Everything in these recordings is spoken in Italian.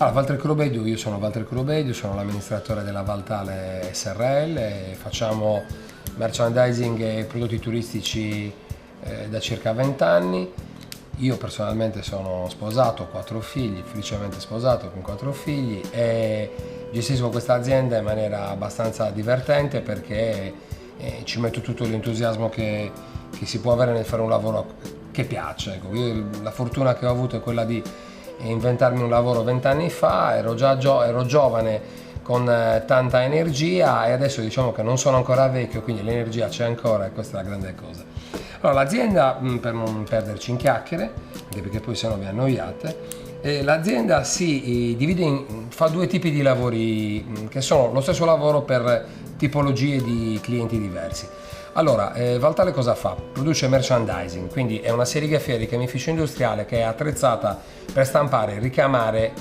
Allora, Walter Curobedio, io sono Walter Curobedio, sono l'amministratore della Valtale SRL e facciamo merchandising e prodotti turistici da circa 20 anni. Io personalmente sono sposato, ho 4 figli, felicemente sposato con 4 figli e gestisco questa azienda in maniera abbastanza divertente perché ci metto tutto l'entusiasmo che si può avere nel fare un lavoro che piace. Ecco, io la fortuna che ho avuto è quella di inventarmi un lavoro 20 anni fa, ero giovane con tanta energia e adesso diciamo che non sono ancora vecchio, quindi l'energia c'è ancora e questa è la grande cosa. Allora, l'azienda, per non perderci in chiacchiere, anche perché poi sennò vi annoiate, l'azienda si divide fa due tipi di lavori che sono lo stesso lavoro per tipologie di clienti diversi. Allora, Valtale cosa fa? Produce merchandising, quindi è una serigrafia di chemificio industriale che è attrezzata per stampare, ricamare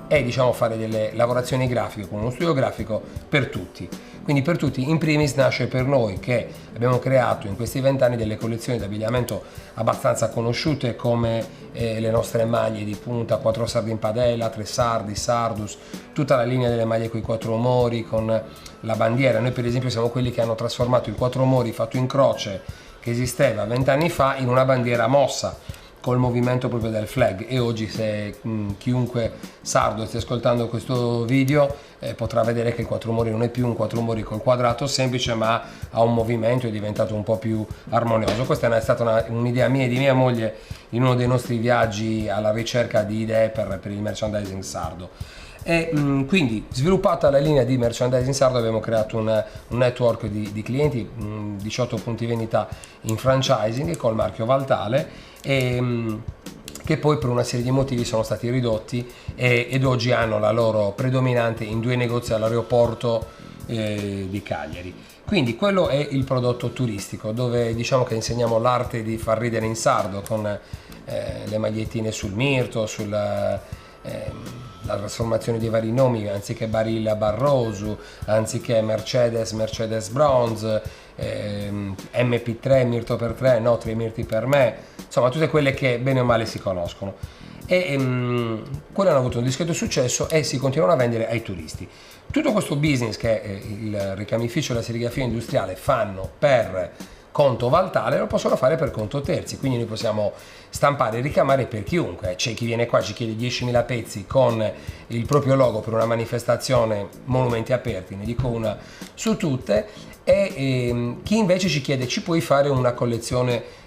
e diciamo fare delle lavorazioni grafiche con uno studio grafico per tutti. Quindi per tutti, in primis nasce per noi che abbiamo creato in questi 20 anni delle collezioni di abbigliamento abbastanza conosciute come le nostre maglie di punta, 4 sardi in padella, 3 sardi, sardus, tutta la linea delle maglie con i 4 mori, con la bandiera. Noi per esempio siamo quelli che hanno trasformato il 4 mori fatto in croce che esisteva 20 anni fa in una bandiera mossa col movimento proprio del flag, e oggi se chiunque sardo stia ascoltando questo video potrà vedere che il 4 mori non è più un 4 mori col quadrato semplice, ma ha un movimento, è diventato un po' più armonioso. Questa è stata un'idea mia e di mia moglie in uno dei nostri viaggi alla ricerca di idee per il merchandising sardo. E quindi, sviluppata la linea di merchandising sardo, abbiamo creato un network di clienti, 18 punti vendita in franchising col marchio Valtale, che poi per una serie di motivi sono stati ridotti ed oggi hanno la loro predominante in 2 negozi all'aeroporto di Cagliari. Quindi quello è il prodotto turistico, dove diciamo che insegniamo l'arte di far ridere in sardo con le magliettine sul mirto, la trasformazione dei vari nomi, anziché Barilla Barroso, anziché Mercedes Bronze, MP3 Mirto per 3, no 3 mirti per me, insomma tutte quelle che bene o male si conoscono. E quello hanno avuto un discreto successo e si continuano a vendere ai turisti. Tutto questo business che il ricamificio e la serigrafia industriale fanno per conto Valtale lo possono fare per conto terzi, quindi noi possiamo stampare e ricamare per chiunque. C'è chi viene qua, ci chiede 10.000 pezzi con il proprio logo per una manifestazione Monumenti Aperti, ne dico una su tutte, e chi invece ci chiede ci puoi fare una collezione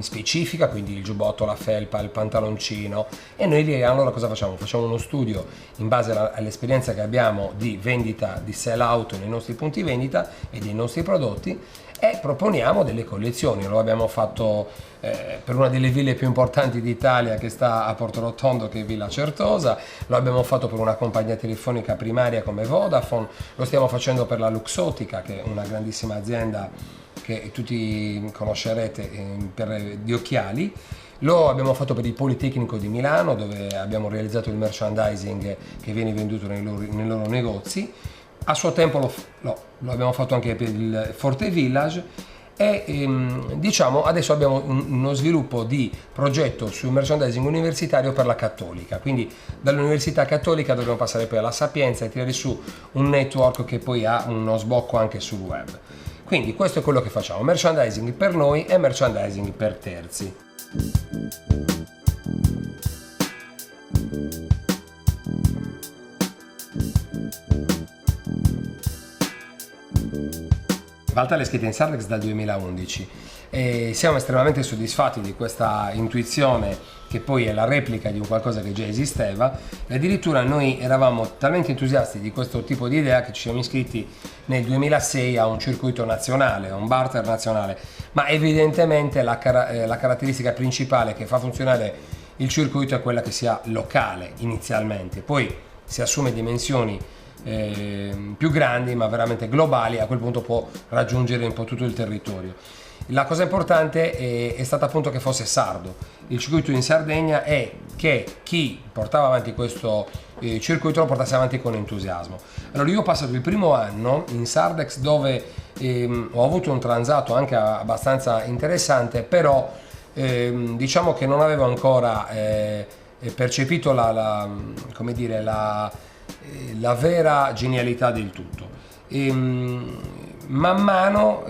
specifica, quindi il giubbotto, la felpa, il pantaloncino, e noi allora cosa facciamo? Facciamo uno studio in base all'esperienza che abbiamo di vendita, di sell out nei nostri punti vendita e dei nostri prodotti, e proponiamo delle collezioni. Lo abbiamo fatto per una delle ville più importanti d'Italia che sta a Porto Rotondo, che è Villa Certosa, lo abbiamo fatto per una compagnia telefonica primaria come Vodafone, lo stiamo facendo per la Luxottica, che è una grandissima azienda che tutti conoscerete di occhiali. Lo abbiamo fatto per il Politecnico di Milano, dove abbiamo realizzato il merchandising che viene venduto nei loro negozi. A suo tempo lo abbiamo fatto anche per il Forte Village e diciamo adesso abbiamo uno sviluppo di progetto sul merchandising universitario per la Cattolica, quindi dall'Università Cattolica dobbiamo passare poi alla Sapienza e tirare su un network che poi ha uno sbocco anche sul web. Quindi questo è quello che facciamo, merchandising per noi e merchandising per terzi. Valtale è scritta in Sardex dal 2011 e siamo estremamente soddisfatti di questa intuizione, che poi è la replica di un qualcosa che già esisteva, e addirittura noi eravamo talmente entusiasti di questo tipo di idea che ci siamo iscritti nel 2006 a un circuito nazionale, a un barter nazionale, ma evidentemente la caratteristica principale che fa funzionare il circuito è quella che sia locale inizialmente, poi si assume dimensioni più grandi ma veramente globali, a quel punto può raggiungere un po' tutto il territorio. La cosa importante è stata appunto che fosse sardo il circuito in Sardegna e che chi portava avanti questo circuito lo portasse avanti con entusiasmo. Allora io ho passato il primo anno in Sardex dove ho avuto un transato anche abbastanza interessante, però diciamo che non avevo ancora percepito come dire, la vera genialità del tutto. E, man mano,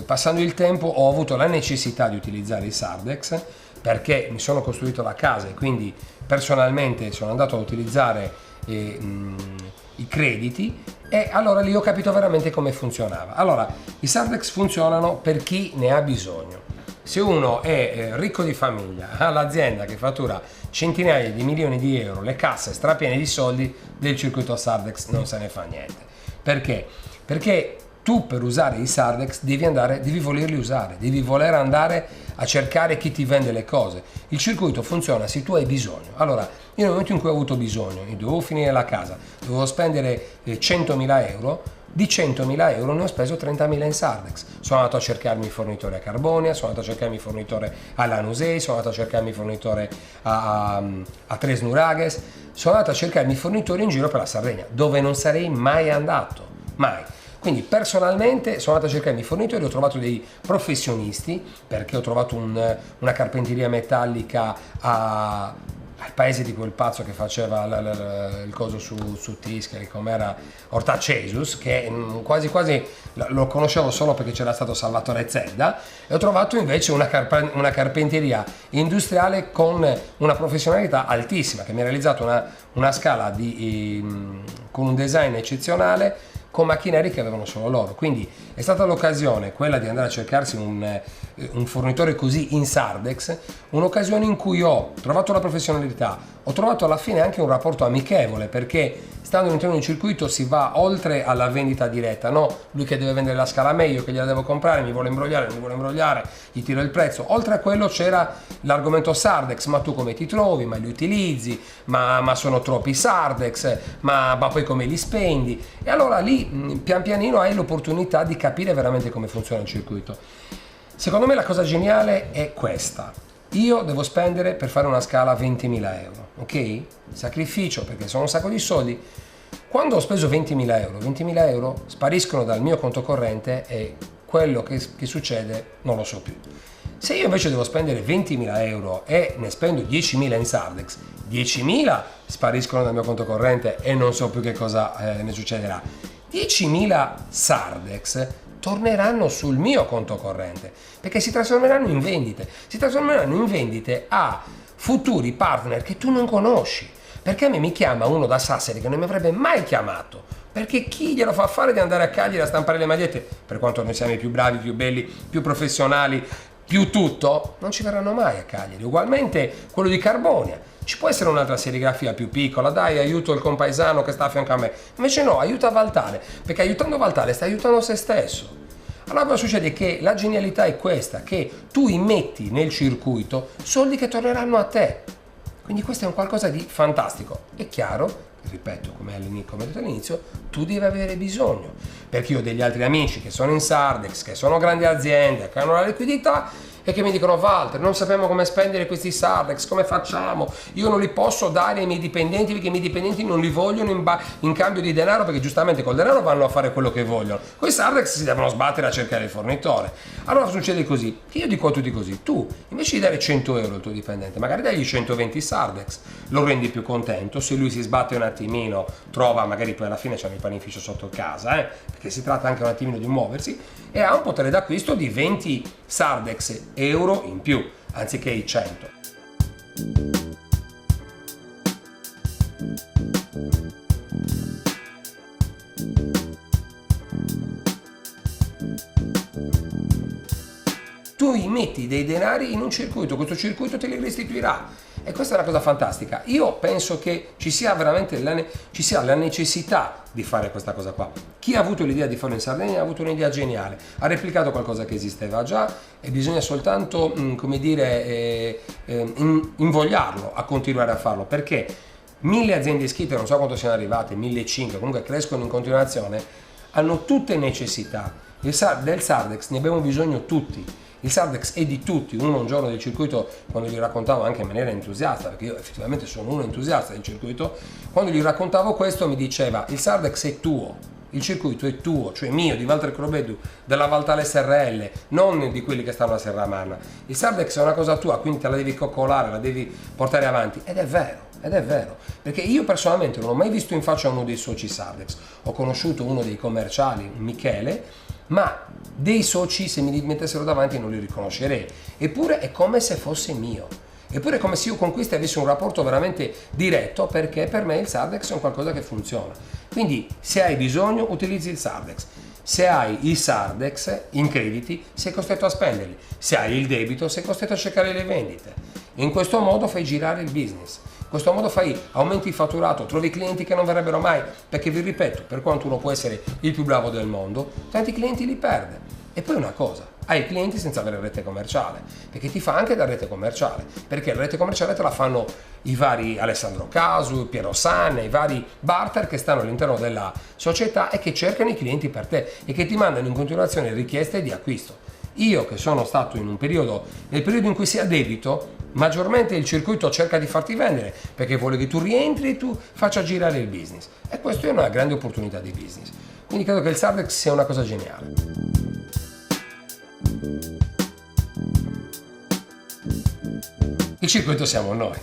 passando il tempo, ho avuto la necessità di utilizzare i Sardex perché mi sono costruito la casa e quindi personalmente sono andato a utilizzare i crediti, e allora lì ho capito veramente come funzionava. Allora, i Sardex funzionano per chi ne ha bisogno. Se uno è ricco di famiglia, ha l'azienda che fattura centinaia di milioni di euro, le casse strapiene di soldi, del circuito Sardex non se ne fa niente. Perché? Perché tu per usare i Sardex devi volerli usare, devi voler andare a cercare chi ti vende le cose. Il circuito funziona se tu hai bisogno. Allora, io nel momento in cui ho avuto bisogno, io dovevo finire la casa, dovevo spendere 100.000 euro, di 100.000 euro ne ho speso 30.000 in Sardex. Sono andato a cercarmi fornitore a Carbonia, sono andato a cercarmi fornitore a Lanusei, sono andato a cercarmi fornitore a Tres Nuragues, sono andato a cercarmi fornitori in giro per la Sardegna, dove non sarei mai andato, mai. Quindi personalmente sono andato a cercarmi fornitori, ho trovato dei professionisti, perché ho trovato una carpenteria metallica al paese di quel pazzo che faceva il coso su Tiscali, com'era, Ortacesus, che quasi quasi lo conoscevo solo perché c'era stato Salvatore Zedda, e ho trovato invece una carpenteria industriale con una professionalità altissima, che mi ha realizzato una scala con un design eccezionale, con macchinari che avevano solo loro. Quindi è stata l'occasione quella di andare a cercarsi un fornitore così in Sardex, un'occasione in cui ho trovato la professionalità, ho trovato alla fine anche un rapporto amichevole, perché stando all'interno di un circuito si va oltre alla vendita diretta, no? Lui che deve vendere la scala a me, io che gliela devo comprare, mi vuole imbrogliare, gli tiro il prezzo. Oltre a quello c'era l'argomento Sardex: ma tu come ti trovi, ma li utilizzi, ma sono troppi Sardex, ma poi come li spendi? E allora lì pian pianino hai l'opportunità di capire veramente come funziona il circuito. Secondo me la cosa geniale è questa: io devo spendere per fare una scala 20.000 euro, ok? Sacrificio, perché sono un sacco di soldi. Quando ho speso 20.000 euro spariscono dal mio conto corrente, e quello che succede non lo so più. Se io invece devo spendere 20.000 euro e ne spendo 10.000 in Sardex, 10.000 spariscono dal mio conto corrente e non so più che cosa ne succederà. 10.000 Sardex torneranno sul mio conto corrente, perché si trasformeranno in vendite a futuri partner che tu non conosci. Perché a me mi chiama uno da Sassari che non mi avrebbe mai chiamato, perché chi glielo fa fare di andare a Cagliari a stampare le magliette, per quanto noi siamo i più bravi, più belli, più professionali, più tutto, non ci verranno mai a Cagliari. Ugualmente quello di Carbonia. Ci può essere un'altra serigrafia più piccola, dai, aiuto il compaesano che sta a fianco a me. Invece no, aiuta Valtale, perché aiutando Valtale stai aiutando se stesso. Allora cosa succede? Che la genialità è questa, che tu immetti nel circuito soldi che torneranno a te. Quindi questo è un qualcosa di fantastico. È chiaro, ripeto, come ho detto all'inizio, tu devi avere bisogno, perché io ho degli altri amici che sono in Sardex, che sono grandi aziende, che hanno la liquidità e che mi dicono: Walter, non sappiamo come spendere questi Sardex, come facciamo? Io non li posso dare ai miei dipendenti perché i miei dipendenti non li vogliono in cambio di denaro, perché giustamente col denaro vanno a fare quello che vogliono. Con i Sardex si devono sbattere a cercare il fornitore. Allora succede così, che io dico a tutti così: tu invece di dare 100 euro al tuo dipendente, magari dagli 120 Sardex, lo rendi più contento. Se lui si sbatte un attimino, trova, magari poi alla fine c'è il panificio sotto casa, perché si tratta anche un attimino di muoversi, e ha un potere d'acquisto di 20 Sardex euro in più, anziché i 100. Tu immetti dei denari in un circuito, questo circuito te li restituirà. E questa è una cosa fantastica. Io penso che ci sia veramente la necessità di fare questa cosa qua. Chi ha avuto l'idea di farlo in Sardegna ha avuto un'idea geniale, ha replicato qualcosa che esisteva già, e bisogna soltanto, invogliarlo a continuare a farlo, perché 1.000 aziende iscritte, non so quanto siano arrivate, 1.500, comunque crescono in continuazione, hanno tutte necessità. Del Sardex ne abbiamo bisogno tutti. Il Sardex è di tutti. Un giorno del circuito, quando gli raccontavo anche in maniera entusiasta, perché io effettivamente sono uno entusiasta del circuito, quando gli raccontavo questo mi diceva: il Sardex è tuo, il circuito è tuo, cioè mio, di Valtre Crobedu, della Valtale SRL, non di quelli che stanno a Serramanna. Il Sardex è una cosa tua, quindi te la devi coccolare, la devi portare avanti, ed è vero, perché io personalmente non ho mai visto in faccia uno dei soci Sardex, ho conosciuto uno dei commerciali, Michele, ma dei soci se mi mettessero davanti non li riconoscerei, eppure è come se fosse mio. Eppure è come se io con questi avessi un rapporto veramente diretto, perché per me il Sardex è un qualcosa che funziona. Quindi se hai bisogno utilizzi il Sardex. Se hai il Sardex in crediti sei costretto a spenderli. Se hai il debito sei costretto a cercare le vendite. In questo modo fai girare il business. In questo modo aumenti il fatturato, trovi clienti che non verrebbero mai, perché vi ripeto, per quanto uno può essere il più bravo del mondo, tanti clienti li perde. E poi una cosa, hai clienti senza avere rete commerciale, perché ti fa anche da rete commerciale, perché la rete commerciale te la fanno i vari Alessandro Casu, Piero Sanna, i vari barter che stanno all'interno della società e che cercano i clienti per te e che ti mandano in continuazione richieste di acquisto. Io che sono stato nel periodo in cui sei a debito, maggiormente il circuito cerca di farti vendere perché vuole che tu rientri e tu faccia girare il business, e questa è una grande opportunità di business. Quindi credo che il Sardex sia una cosa geniale. Il circuito siamo noi.